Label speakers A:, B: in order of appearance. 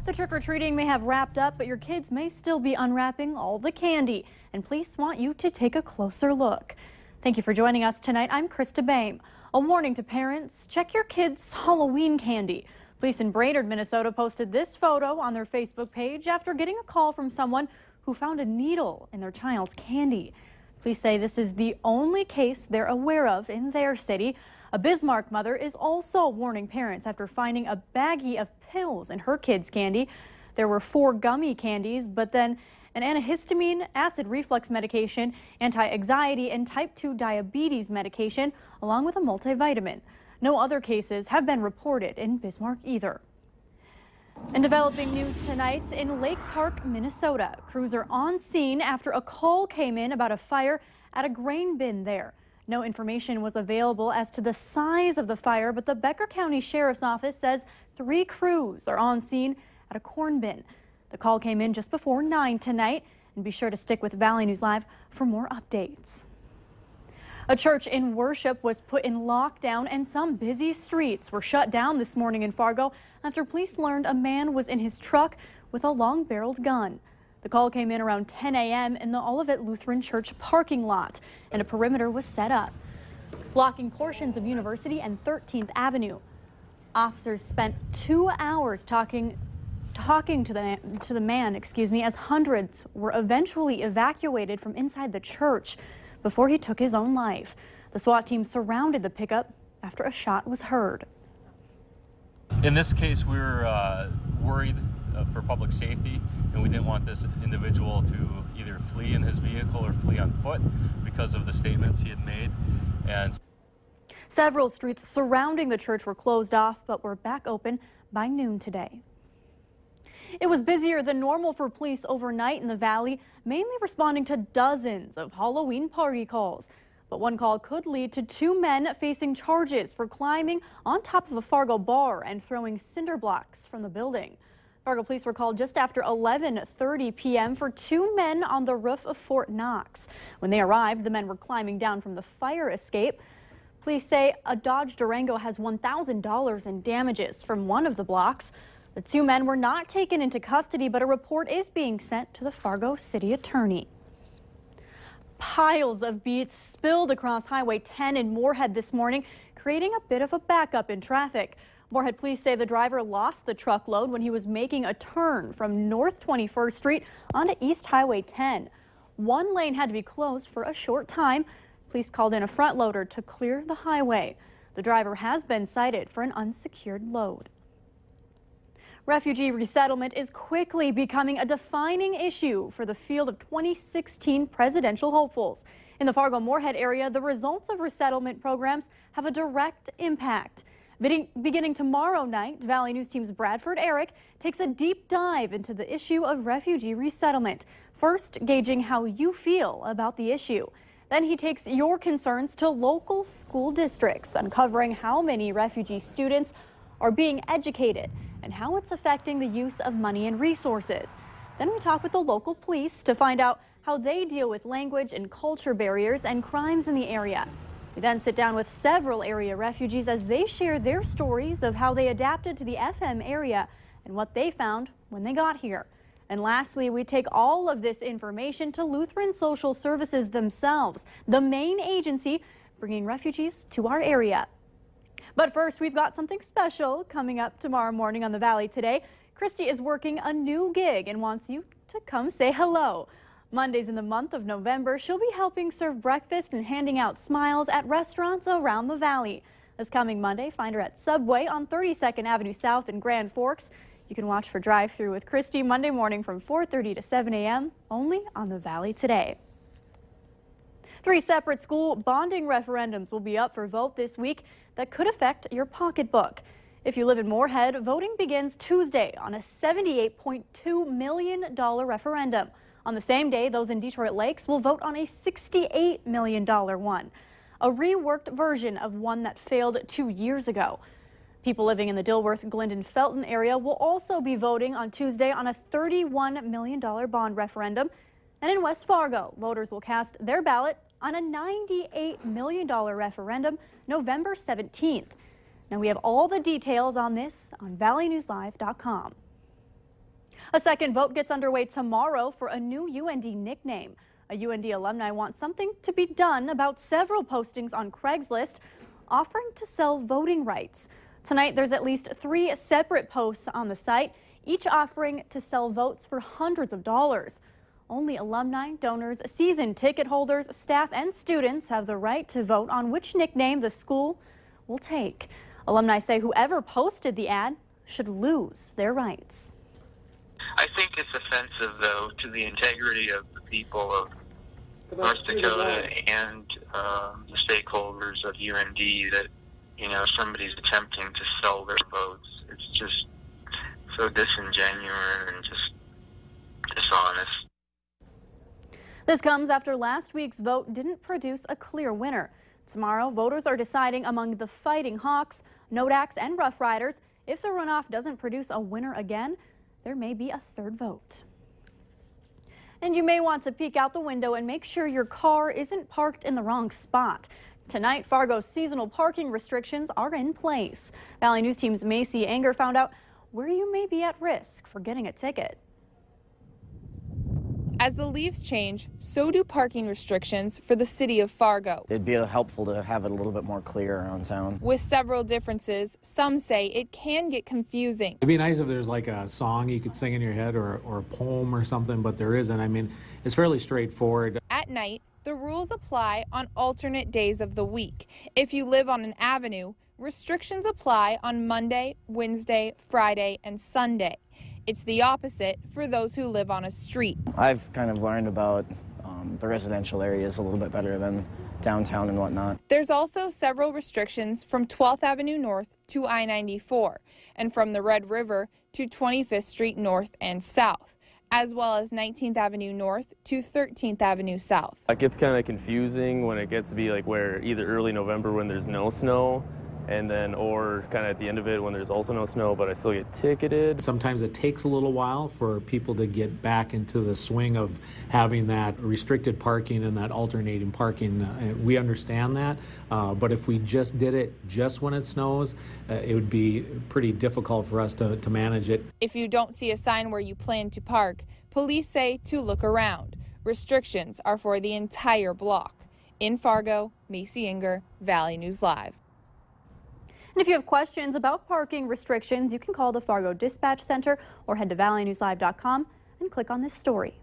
A: The trick-or-treating may have wrapped up, but your kids may still be unwrapping all the candy, and police want you to take a closer look. Thank you for joining us tonight. I'm Krista Boehm. A warning to parents, check your kids' Halloween candy. Police in Brainerd, Minnesota posted this photo on their Facebook page after getting a call from someone who found a needle in their child's candy. Police say this is the only case they're aware of in their city. A Bismarck mother is also warning parents after finding a baggie of pills in her kids' candy. There were 4 gummy candies, but then an antihistamine, acid reflux medication, anti-anxiety, and type 2 diabetes medication, along with a multivitamin. No other cases have been reported in Bismarck either. In developing news tonight, in Lake Park, Minnesota, crews are on scene after a call came in about a fire at a grain bin there. No information was available as to the size of the fire, but the Becker County Sheriff's Office says 3 crews are on scene at a corn bin. The call came in just before 9 tonight, and be sure to stick with Valley News Live for more updates. A church in Worship was put in lockdown, and some busy streets were shut down this morning in Fargo after police learned a man was in his truck with a long-barreled gun. The call came in around 10 a.m. in the Olivet Lutheran Church parking lot, and a perimeter was set up, blocking portions of University and 13th Avenue. Officers spent 2 hours talking to the man, as hundreds were eventually evacuated from inside the church before he took his own life. The SWAT team surrounded the pickup after a shot was heard.
B: In this case, we were worried for public safety, and we didn't want this individual to either flee in his vehicle or flee on foot because of the statements he had made. And
A: several streets surrounding the church were closed off, but were back open by noon today. It was busier than normal for police overnight in the valley, mainly responding to dozens of Halloween party calls. But one call could lead to 2 men facing charges for climbing on top of a Fargo bar and throwing cinder blocks from the building. Fargo police were called just after 11:30 p.m. for 2 men on the roof of Fort Knox. When they arrived, the men were climbing down from the fire escape. Police say a Dodge Durango has $1,000 in damages from one of the blocks. The 2 men were not taken into custody, but a report is being sent to the Fargo City Attorney. Piles of beets spilled across Highway 10 in Moorhead this morning, creating a bit of a backup in traffic. Moorhead police say the driver lost the truckload when he was making a turn from North 21st Street onto East Highway 10. One lane had to be closed for a short time. Police called in a front loader to clear the highway. The driver has been cited for an unsecured load. Refugee resettlement is quickly becoming a defining issue for the field of 2016 presidential hopefuls. In the Fargo-Moorhead area, the results of resettlement programs have a direct impact. Beginning tomorrow night, Valley News Team's Bradford Eric takes a deep dive into the issue of refugee resettlement. First, gauging how you feel about the issue. Then he takes your concerns to local school districts, uncovering how many refugee students are being educated and how it's affecting the use of money and resources. Then we talk with the local police to find out how they deal with language and culture barriers and crimes in the area. We then sit down with several area refugees as they share their stories of how they adapted to the FM area and what they found when they got here. And lastly, we take all of this information to Lutheran Social Services themselves, the main agency bringing refugees to our area. But first, we've got something special coming up tomorrow morning on the Valley Today. Christy is working a new gig and wants you to come say hello. Mondays in the month of November, she'll be helping serve breakfast and handing out smiles at restaurants around the valley. This coming Monday, find her at Subway on 32nd Avenue South in Grand Forks. You can watch for Drive Thru with Christy Monday morning from 4:30 to 7 a.m. only on the Valley Today. 3 separate school bonding referendums will be up for vote this week that could affect your pocketbook. If you live in Moorhead, voting begins Tuesday on a $78.2 million referendum. On the same day, those in Detroit Lakes will vote on a $68 million one, a reworked version of one that failed 2 years ago. People living in the Dilworth, Glendon, Felton area will also be voting on Tuesday on a $31 million bond referendum. And in West Fargo, voters will cast their ballot on a $98 million referendum November 17th. Now we have all the details on this on valleynewslive.com. A second vote gets underway tomorrow for a new UND nickname. A UND alumni wants something to be done about several postings on Craigslist offering to sell voting rights. Tonight, there's at least 3 separate posts on the site, each offering to sell votes for hundreds of dollars. Only alumni, donors, season ticket holders, staff, and students have the right to vote on which nickname the school will take. Alumni say whoever posted the ad should lose their rights.
C: I think it's offensive, though, to the integrity of the people of North Dakota and the stakeholders of UND that, somebody's attempting to sell their votes. It's just so disingenuous and just dishonest.
A: This comes after last week's vote didn't produce a clear winner. Tomorrow, voters are deciding among the Fighting Hawks, Nodaks, and Rough Riders. If the runoff doesn't produce a winner again, there may be a third vote. And you may want to peek out the window and make sure your car isn't parked in the wrong spot. Tonight, Fargo's seasonal parking restrictions are in place. Valley News Team's Macy Anger found out where you may be at risk for getting a ticket.
D: As the leaves change, so do parking restrictions for the city of Fargo.
E: It'd be helpful to have it a little bit more clear around town.
D: With several differences, some say it can get confusing.
F: It'd be nice if there's like a song you could sing in your head or a poem or something, but there isn't. I mean, it's fairly straightforward.
D: At night, the rules apply on alternate days of the week. If you live on an avenue, restrictions apply on Monday, Wednesday, Friday, and Sunday. It's the opposite for those who live on a street.
E: I've kind of learned about the residential areas a little bit better than downtown and whatnot.
D: There's also several restrictions from 12th Avenue North to I-94 and from the Red River to 25th Street North and South, as well as 19th Avenue North to 13th Avenue South.
G: It gets kind of confusing when it gets to be like where either early November when there's no snow, and then or kind of at the end of it when there's also no snow, but I still get ticketed.
F: Sometimes it takes a little while for people to get back into the swing of having that restricted parking and that alternating parking. We understand that, but if we just did it just when it snows, it would be pretty difficult for us to manage it.
D: If you don't see a sign where you plan to park, police say to look around. Restrictions are for the entire block. In Fargo, Macy Inger, Valley News Live.
A: And if you have questions about parking restrictions, you can call the Fargo Dispatch Center or head to valleynewslive.com and click on this story.